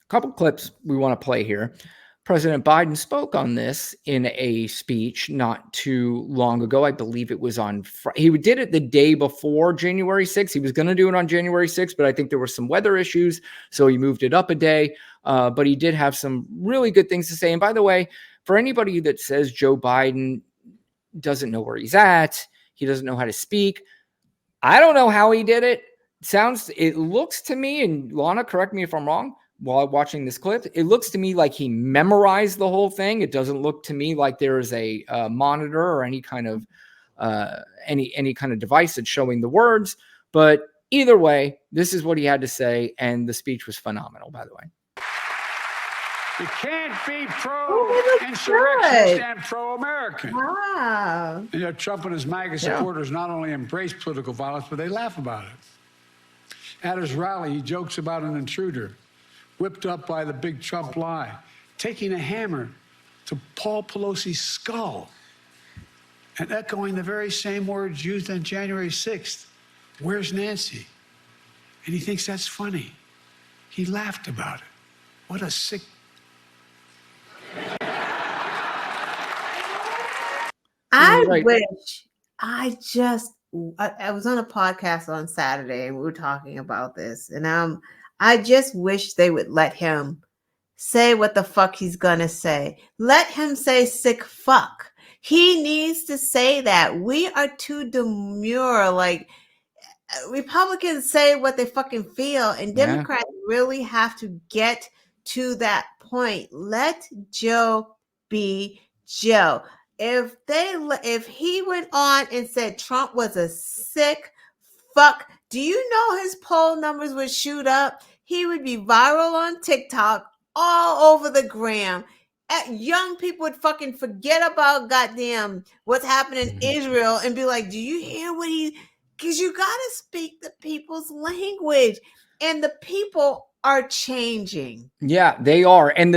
Couple clips we want to play here. President Biden spoke on this in a speech not too long ago. I believe it was on Friday. He did it the day before January 6th. He was going to do it on January 6th, but I think there were some weather issues, so he moved it up a day. But he did have some really good things to say. And by the way, for anybody that says Joe Biden doesn't know where he's at, he doesn't know how to speak, I don't know how he did it. It looks to me, and Lana, correct me if I'm wrong, while watching this clip, it looks to me like he memorized the whole thing. It doesn't look to me like there is a monitor or any kind of device that's showing the words. But either way, this is what he had to say, and the speech was phenomenal, by the way. You can't be pro-insurrection and pro-American. Wow. You know, Trump and his MAGA supporters not only embrace political violence, but they laugh about it. At his rally, he jokes about an intruder whipped up by the big Trump lie, taking a hammer to Paul Pelosi's skull and echoing the very same words used on January 6th. Where's Nancy? And he thinks that's funny. He laughed about it. What a sick... I was on a podcast on Saturday and we were talking about this, and I just wish they would let him say what the fuck he's gonna say. Let him say sick fuck. He needs to say that. We are too demure. Like, Republicans say what they fucking feel, and Democrats really have to get to that point. Let Joe be Joe. If he went on and said Trump was a sick fuck, do you know his poll numbers would shoot up? He would be viral on TikTok, all over the gram. Young people would fucking forget about goddamn what's happening in Israel and be like, do you hear what because you got to speak the people's language. And the people are changing. Yeah, they are. And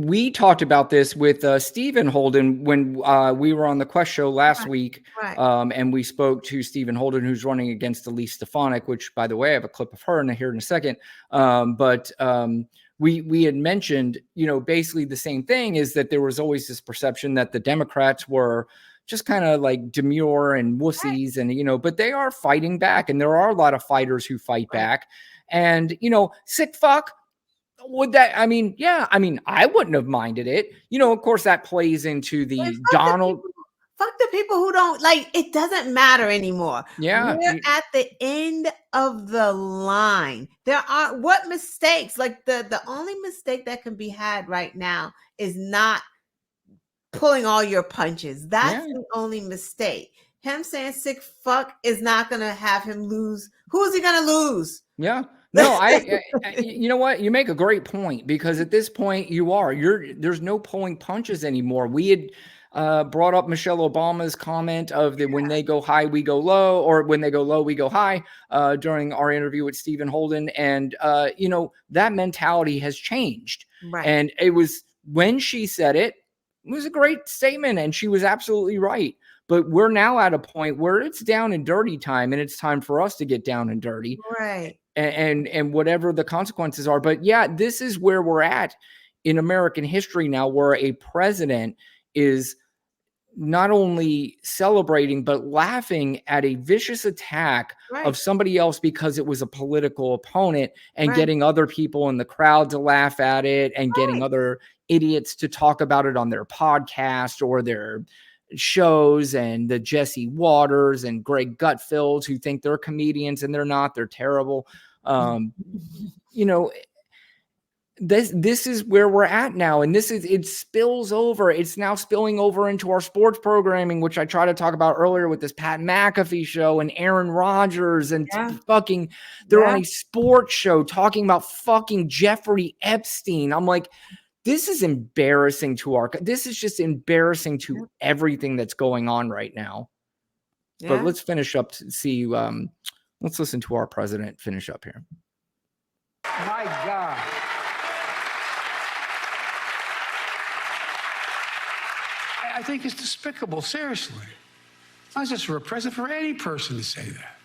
we talked about this with Stephen Holden when we were on the Quest show last week. Right. And we spoke to Stephen Holden, who's running against Elise Stefanik, which, by the way, I have a clip of her here in a second. But we had mentioned, basically the same thing, is that there was always this perception that the Democrats were just kind of like demure and wussies, and, but they are fighting back. And there are a lot of fighters who fight back. And, sick fuck, would that, I wouldn't have minded it. Of course, that plays into the Donald. Fuck the people who don't like, it doesn't matter anymore. Yeah. We're at the end of the line. There are what mistakes, like the only mistake that can be had right now is not pulling all your punches. That's the only mistake. Him saying sick fuck is not going to have him lose. Who is he going to lose? Yeah. No, you know what? You make a great point, because at this point there's no pulling punches anymore. We had brought up Michelle Obama's comment of when they go high, we go low, or when they go low, we go high, during our interview with Stephen Holden. And, that mentality has changed. Right. And it was, when she said it was a great statement, and she was absolutely right. But we're now at a point where it's down and dirty time, and it's time for us to get down and dirty. Right. And whatever the consequences are. But yeah, this is where we're at in American history now, where a president is not only celebrating, but laughing at a vicious attack of somebody else because it was a political opponent, and getting other people in the crowd to laugh at it, and getting other idiots to talk about it on their podcast or their shows, and the Jesse Waters and Greg Gutfeld who think they're comedians and they're not, they're terrible. This is where we're at now. And it spills over. It's now spilling over into our sports programming, which I tried to talk about earlier with this Pat McAfee show and Aaron Rodgers, and they're on a sports show talking about fucking Jeffrey Epstein. I'm like, this is embarrassing this is just embarrassing to everything that's going on right now. Yeah. But let's finish up to see, let's listen to our president finish up here. My God. I think it's despicable, seriously. Not just for a president, for any person to say that.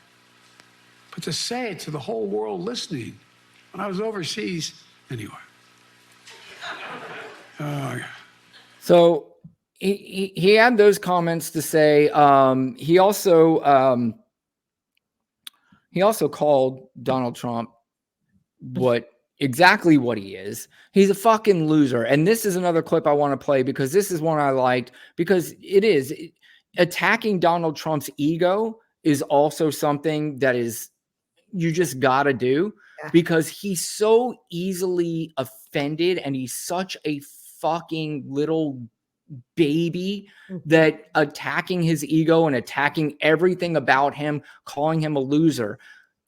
But to say it to the whole world listening, When I was overseas, anyway. So he had those comments to say. He also called Donald Trump exactly what he is. He's a fucking loser. And this is another clip I want to play because this is one I liked, because attacking Donald Trump's ego is also something that you just got to do, because he's so easily offended and he's such a fucking little baby that attacking his ego and attacking everything about him, calling him a loser.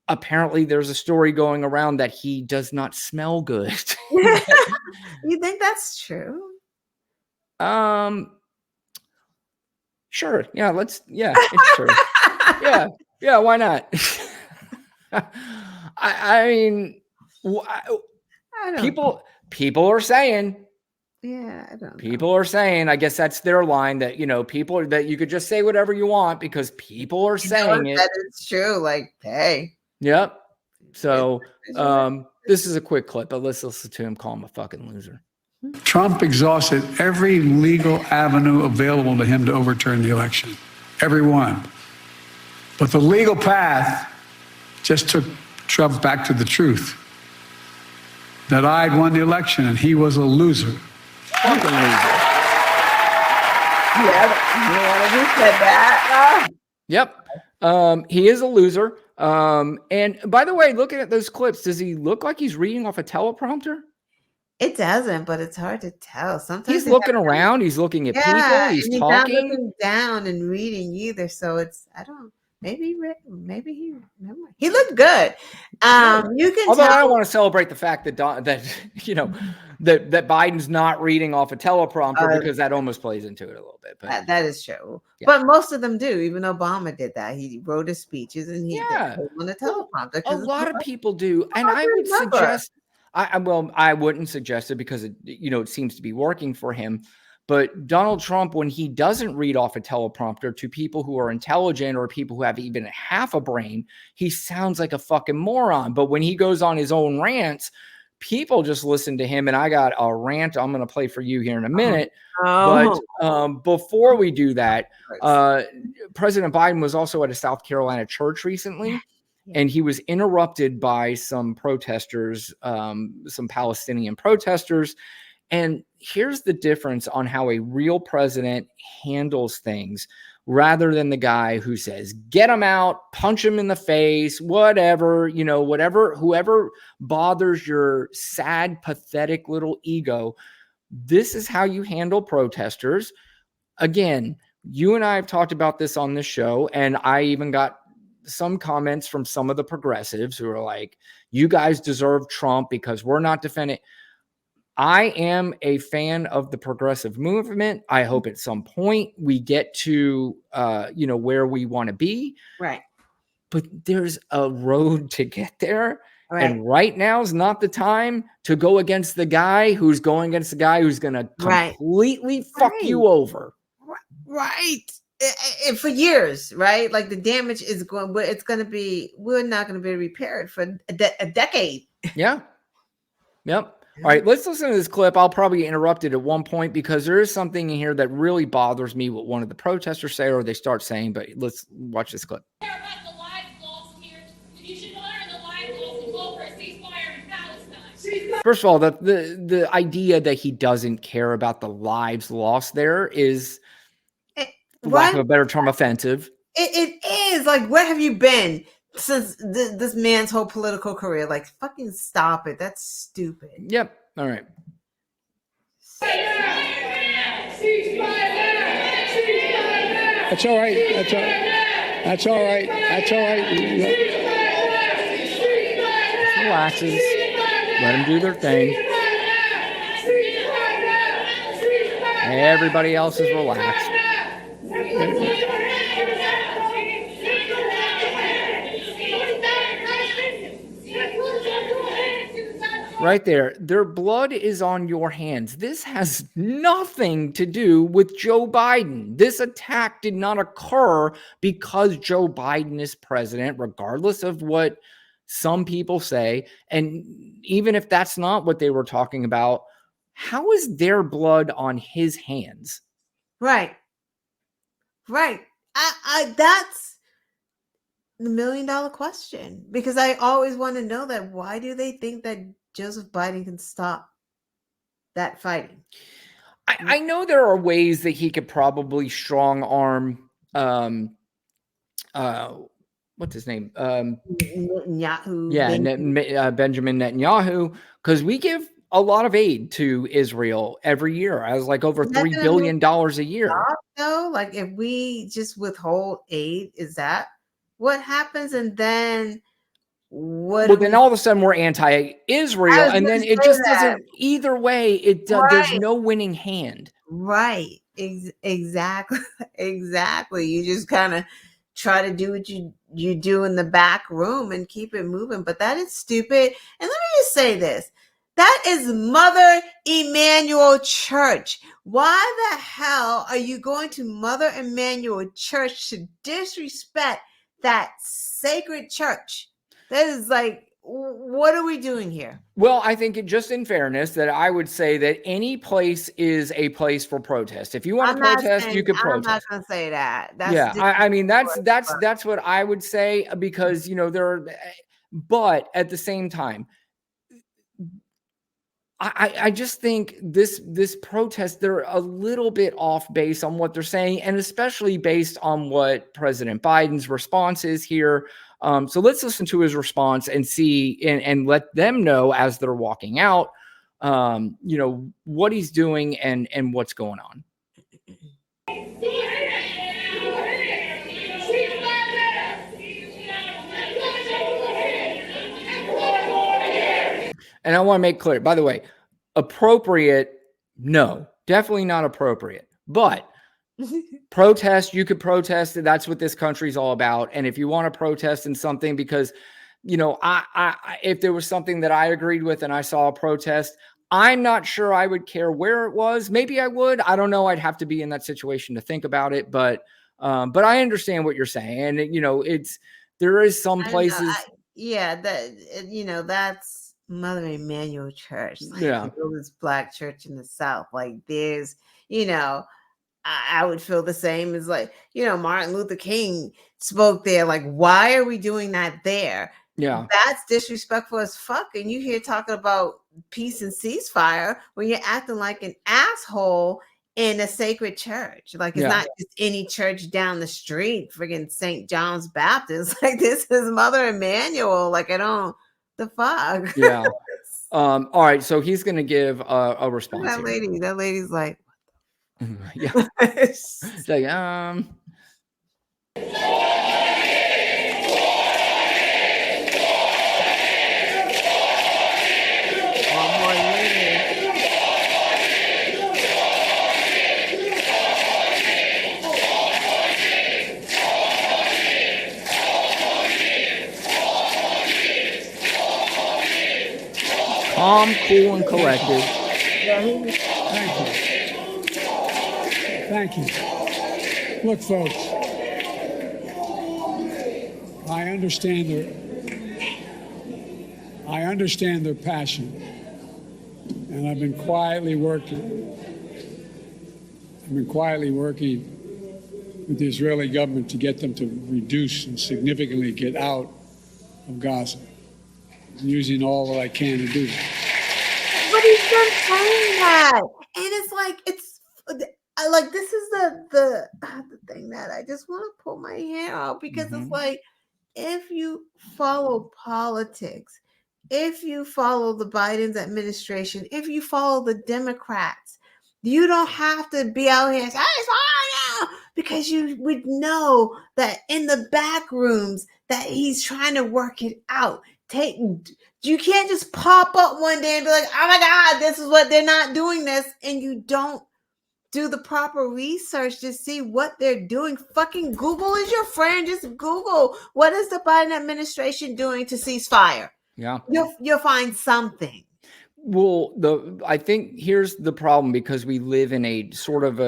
Apparently there's a story going around that he does not smell good. You think that's true? Sure. Yeah, it's true. Yeah, why not? I mean, people are saying, I don't people are saying, I guess that's their line, that, people, that you could just say whatever you want because people are saying it. That it's true. Like, hey. Yep. So this is a quick clip, but let's listen to him call him a fucking loser. Trump exhausted every legal avenue available to him to overturn the election. Every one. But the legal path just took Trump back to the truth. That I'd won the election and he was a loser. Fucking loser. He said that. Yep. He is a loser. And by the way, looking at those clips, does he look like he's reading off a teleprompter? It doesn't, but it's hard to tell. Sometimes he's looking around, he's looking at people, he's talking. Not looking down and reading either. So maybe he looked good. You can Although tell. I don't want to celebrate the fact that that Biden's not reading off a teleprompter, because that almost plays into it a little bit. But that is true. Yeah. But most of them do. Even Obama did that. He wrote his speeches and he did on a teleprompter. A lot of people do, and I would suggest. I wouldn't suggest it because it seems to be working for him. But Donald Trump, when he doesn't read off a teleprompter to people who are intelligent or people who have even half a brain, he sounds like a fucking moron. But when he goes on his own rants, people just listen to him. And I got a rant I'm going to play for you here in a minute. But before we do that, President Biden was also at a South Carolina church recently. And he was interrupted by some protesters, some Palestinian protesters. And here's the difference on how a real president handles things, rather than the guy who says, get him out, punch him in the face, whatever, whoever bothers your sad, pathetic little ego. This is how you handle protesters. Again, you and I have talked about this on this show, and I even got some comments from some of the progressives who are like, you guys deserve Trump because we're not defending. I am a fan of the progressive movement. I hope at some point we get to, where we want to be. Right. But there's a road to get there. Right. And right now is not the time to go against the guy who's going to completely fuck you over. Right. For years, right? Like the damage is going, but we're not going to be repaired for a decade. Yeah. Yep. All right, let's listen to this clip. I'll probably interrupt it at one point because there is something in here that really bothers me what one of the protesters say or they start saying, but let's watch this clip. First of all, the idea that he doesn't care about the lives lost there is, for lack of a better term, offensive. It is. Like, where have you been since this man's whole political career? Like, fucking stop it. That's stupid. Yep. All right. That's all right. That's all right. Relaxes. Let them do their thing. Everybody else is relaxed. Right there. Their blood is on your hands. This has nothing to do with Joe Biden. This attack did not occur because Joe Biden is president, regardless of what some people say, and even if that's not what they were talking about, how is their blood on his hands? Right. That's the $1 million question, because I always want to know that. Why do they think that Joseph Biden can stop that fighting? I know there are ways that he could probably strong arm, what's his name? Netanyahu. Benjamin Netanyahu, because we give a lot of aid to Israel every year, as like over $3 billion a year. Though, like, if we just withhold aid, is that what happens? And then then all of a sudden we're anti-Israel, and then it just doesn't. Either way, there's no winning hand. Right. Exactly. Exactly. You just kind of try to do what you do in the back room and keep it moving. But that is stupid. And let me just say this. That is Mother Emanuel Church. Why the hell are you going to Mother Emanuel Church to disrespect that sacred church? That is like, what are we doing here? Well, I think just in fairness, that I would say that any place is a place for protest. If you want to protest, you could protest. I'm not going to say that. I mean, that's what I would say, because, but at the same time, I just think this protest, they're a little bit off base on what they're saying, and especially based on what President Biden's response is here. So let's listen to his response and see, and let them know as they're walking out, what he's doing and what's going on. And I want to make clear, by the way, appropriate, no, definitely not appropriate. But protest, you could protest. That's what this country's all about. And if you want to protest in something, because, if there was something that I agreed with and I saw a protest, I'm not sure I would care where it was. Maybe I would. I don't know. I'd have to be in that situation to think about it. But I understand what you're saying. And, there is some places. That's Mother Emanuel Church, like the oldest Black church in the South. Like, there's, I would feel the same as, like, Martin Luther King spoke there. Like, why are we doing that there? Yeah, that's disrespectful as fuck. And you here talking about peace and ceasefire when you're acting like an asshole in a sacred church. Like, it's not just any church down the street, friggin' St. John's Baptist. Like, this is Mother Emanuel. Like, the fuck. Yeah. All right. So he's going to give a response. That lady's like, yeah. It's like, calm, cool, and collected. Thank you. Look, folks, I understand their passion, and I've been quietly working with the Israeli government to get them to reduce and significantly get out of Gaza. I'm using all that I can to do that. But he's been saying that, and it's like this is the thing that I just want to pull my hair out, because it's like, if you follow politics, if you follow the Biden's administration, if you follow the Democrats, you don't have to be out here saying, because you would know that in the back rooms that he's trying to work it out. You can't just pop up one day and be like, oh my God, this is what they're not doing this. And you don't do the proper research to see what they're doing. Fucking Google is your friend. Just Google, what is the Biden administration doing to cease fire? Yeah. You'll find something. Well, I think here's the problem, because we live in a sort of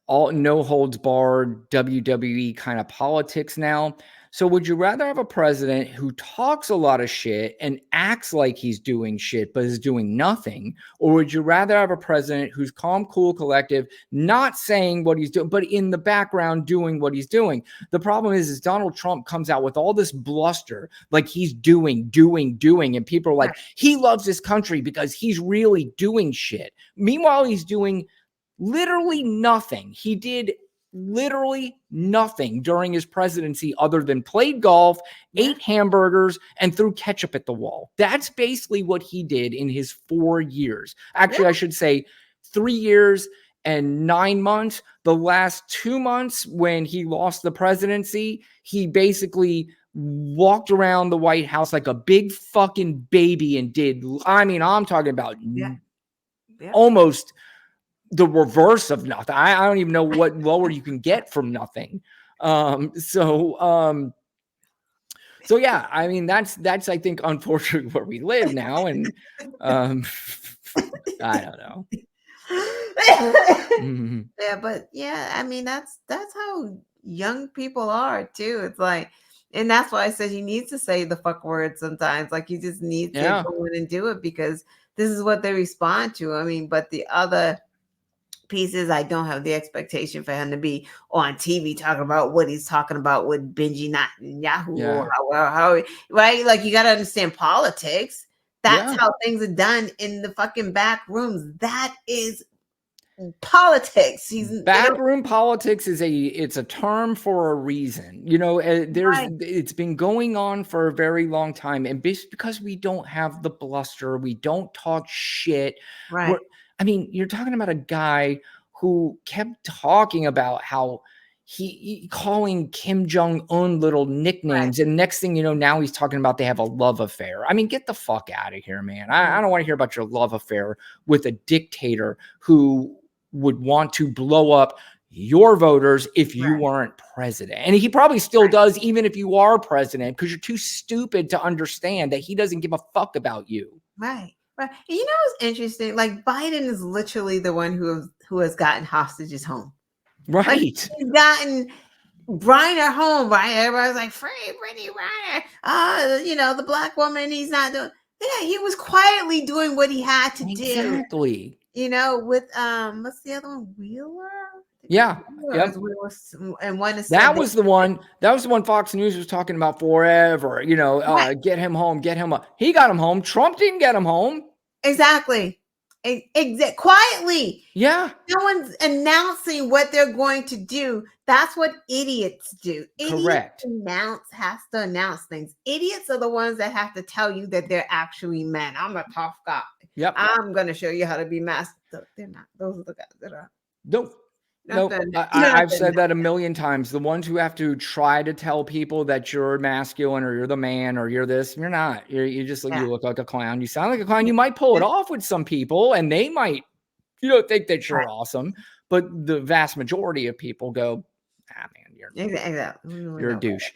all no holds barred WWE kind of politics now. So would you rather have a president who talks a lot of shit and acts like he's doing shit, but is doing nothing? Or would you rather have a president who's calm, cool, collective, not saying what he's doing, but in the background doing what he's doing? The problem is Donald Trump comes out with all this bluster, like he's doing, and people are like, he loves this country because he's really doing shit. Meanwhile, he's doing literally nothing. He did literally nothing during his presidency other than played golf, ate hamburgers, and threw ketchup at the wall. That's basically what he did in his 4 years. Actually, I should say 3 years and 9 months. The last 2 months when he lost the presidency, he basically walked around the White House like a big fucking baby and did, I mean, I'm talking about almost the reverse of nothing. I don't even know what lower you can get from nothing. So yeah, I mean, that's I think unfortunately where we live now. And I don't know. Yeah, but yeah, I mean, that's how young people are too. It's like, and that's why I said he needs to say the fuck word sometimes. Like, he just needs to go in and do it because this is what they respond to. I mean, but the other pieces, I don't have the expectation for him to be on TV talking about what he's talking about with Benji Netanyahu or how right? Like, you got to understand politics. That's how things are done in the fucking back rooms. That is politics. Backroom politics is it's a term for a reason. You know, it's been going on for a very long time, and because we don't have the bluster, we don't talk shit. Right. I mean, you're talking about a guy who kept talking about how he calling Kim Jong-un little nicknames. And next thing you know, now he's talking about they have a love affair. I mean, get the fuck out of here, man. I don't want to hear about your love affair with a dictator who would want to blow up your voters if you weren't president. And he probably still does, even if you are president, because you're too stupid to understand that he doesn't give a fuck about you. Right. Right. And you know what's interesting? Like, Biden is literally the one who has gotten hostages home. Right. Like, he's gotten Reiner home, right? Everybody's like, free Brittany Reiner. You know, the black woman, he's not doing. Yeah, he was quietly doing what he had to do. Exactly. You know, with what's the other one? Wheeler? Yeah. Yep. And one is that was the one Fox News was talking about forever. You know, get him home, get him up. He got him home. Trump didn't get him home. Exactly. Quietly. Yeah. No one's announcing what they're going to do. That's what idiots do. Correct. Has to announce things. Idiots are the ones that have to tell you that they're actually men. I'm a tough guy. Yep. I'm going to show you how to be masked. They're not. Those are the guys that are. Nope. I've said that a million times. The ones who have to try to tell people that you're masculine or you're the man or you're this, you're not. You just you look like a clown. You sound like a clown. You might pull it off with some people, and they might, think that you're awesome. But the vast majority of people go, man, you're a douche.